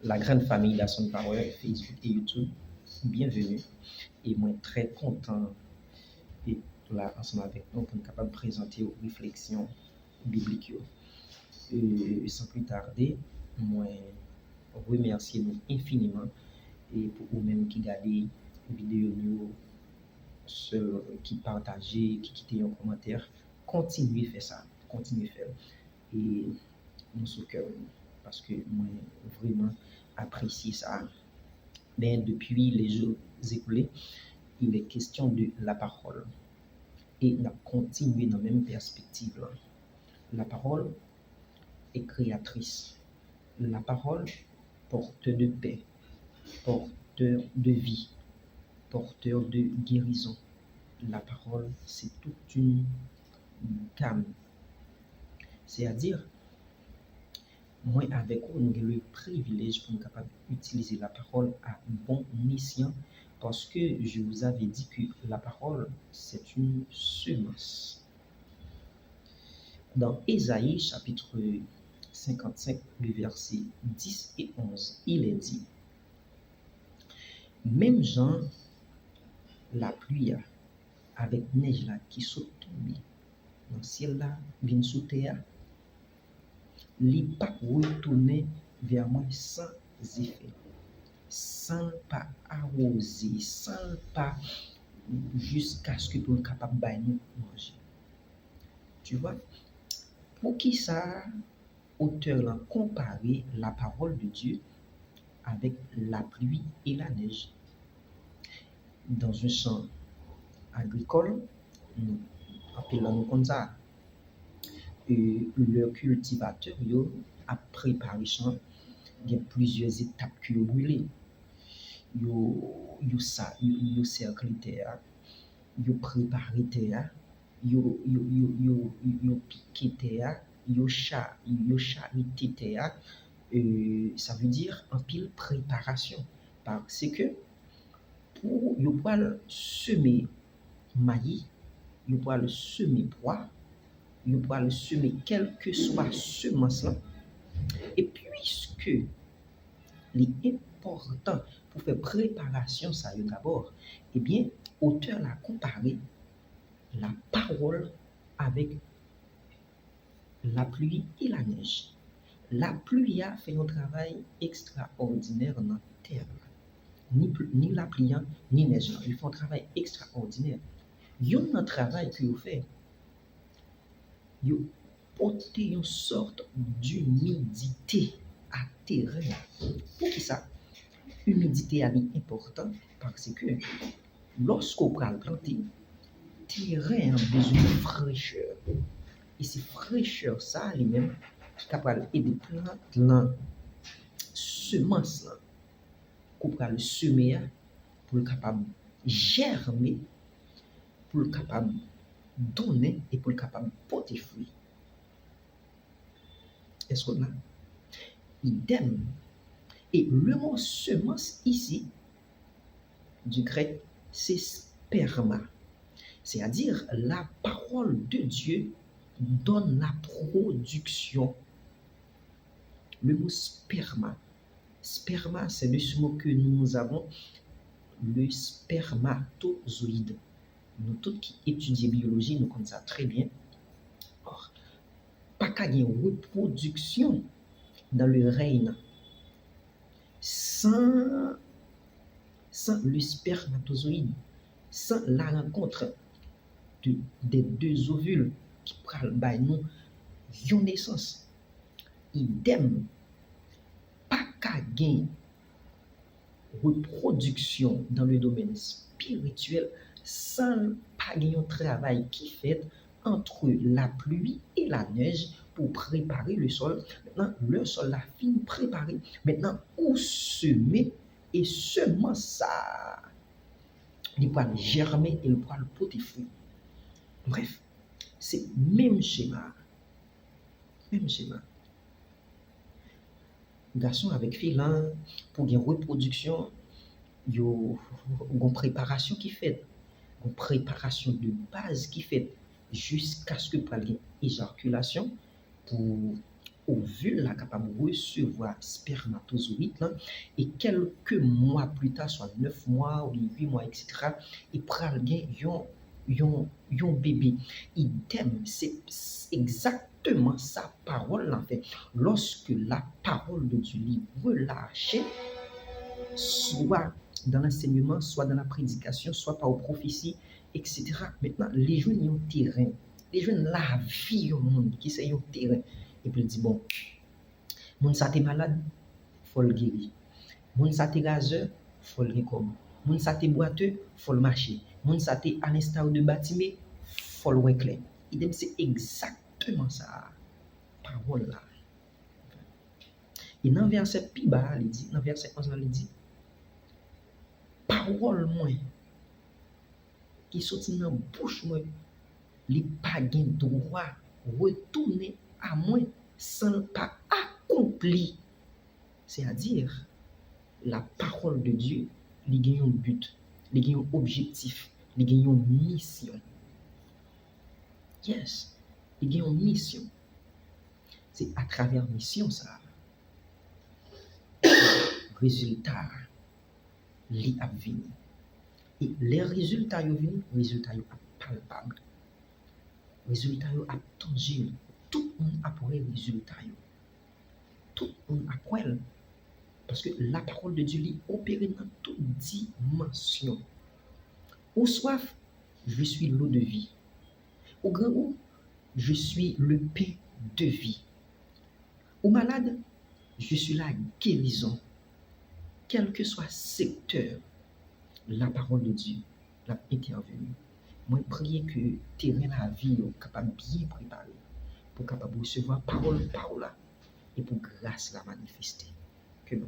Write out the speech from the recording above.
la grande famille d'Asson Power, Facebook et YouTube. Bienvenue. Et moi, très content et là, ensemble avec nous, pour nous capable de présenter aux réflexions bibliques. Et sans plus tarder, moi, remercier nous infiniment et pour vous-même qui regardez vidéo nous, ceux qui partagez, qui quittent un commentaire, continuez à faire ça, continuez à faire. Et nous sous cœur, parce que moi, vraiment apprécié ça. Ben, depuis les jours écoulés, il est question de la parole. Et on a continué dans la même perspective. Là. La parole est créatrice. La parole porteur de paix, porteur de vie, porteur de guérison. La parole, c'est toute une gamme. C'est-à-dire, moi avec vous, nous avons le privilège pour nous capables d'utiliser la parole à bon escient parce que je vous avais dit que la parole, c'est une semence. Dans Ésaïe chapitre 55, le verset 10 et 11, il est dit, même Jean, la pluie avec neige là qui saute tomber dans le ciel là, vient sous terre, li pas retourner vers moi sans effet, sans pas arroser, sans pas jusqu'à ce que nous soyons capables de nous manger. Tu vois, pour qui ça, auteur a comparé la parole de Dieu avec la pluie et la neige. Dans un champ agricole, nous appelons comme ça, le cultivateur a préparé le champ. Il y a plusieurs étapes qui ont brûlé. Yo cercle terre, yo préparé terre, yo piqué terre, yo charité terre. Ça veut dire en pile préparation. Parce que pour yo pouvoir semer maïs, yo pouvoir semer pois, yo pouvoir semer quelle que soit semence là. Et puisque l'important pour faire préparation ça d'abord, eh bien, auteur l'a comparé la parole avec la pluie et la neige. La pluie a fait un travail extraordinaire dans la terre. Ni la pluie, ni neige, ils font un travail extraordinaire. Ils ont un travail qu'ils fait. Ils portent une sorte d'humidité à terrain. Pour qui ça? Humidité est important parce que lorsqu'on prend le planter, terrain a besoin de fraîcheur. Et c'est fraîcheur ça lui-même qui est capable d'aider plantes dans semence qu'on peut le semer pour le capable germer, pour le capable donner et pour le capable porter fruit. Est-ce qu'on a? Idem. Et le mot semence ici, du grec, c'est sperma. C'est-à-dire la parole de Dieu donne la production. Le mot sperma. Sperma, c'est le mot que nous avons, le spermatozoïde. Nous tous qui étudions biologie, nous connaissons ça très bien. Or, pas qu'à y une reproduction dans le règne sans le spermatozoïde, sans la rencontre des deux ovules qui prennent nous une naissance. Idem, pas qu'à gain reproduction dans le domaine spirituel sans pas gain un travail qui fait entre la pluie et la neige pour préparer le sol. Maintenant, le sol a fini préparé. Maintenant, où semer et seulement ça, il peut germer et il peut porter fruit. Bref, c'est même schéma. Même schéma. Garçon avec fille là, pour une reproduction, il y a une préparation qui fait, une préparation de base qui fait jusqu'à ce que pour une éjaculation pour ovule là capable de recevoir spermatozoïde là, et quelques mois plus tard, soit 9 mois ou 8 mois, etc., il pral gen yon bébé. Idem, c'est exactement sa parole en fait. Lorsque la parole de Dieu est relâchée, soit dans l'enseignement, soit dans la prédication, soit par prophétie, etc. Maintenant, les jeunes ont terrain. Les jeunes la vie au monde qui c'est un terrain. Et puis il dit bon, moun sa te malade, faut le guérir. Moun sa te gazeux, faut le récomme. Moun sa te boiteux, faut le marcher. Moun sa te à l'instar de bâtiment, faut le reclin. Idem, c'est exactement ça. Parole là. Et dans verset pi bas, il dit, dans verset 11, il dit, parole moi qui sorti dans bouche moi, li pas gen droit retourner à moi sans pas accompli. C'est-à-dire, la parole de Dieu, li gen un but, li gen un objectif, li gen une mission. Yes, li gen une mission. C'est à travers mission ça. Résultat, li a venu. Et les résultats yo venu, résultats yo palpables. Résultats yo tangibles. Tout le monde a pour résultat yo. Tout le monde a pour elle. Parce que la parole de Dieu li opéré dans toute dimension. Ou soif, je suis l'eau de vie. Au grand ou, je suis le pain de vie. Ou malade, je suis la guérison. Quel que soit secteur, la parole de Dieu l'a intervenu. Moi, prier que terrain la vie est capable bien préparer pour capable recevoir parole par là et pour grâce la manifester. Que l'on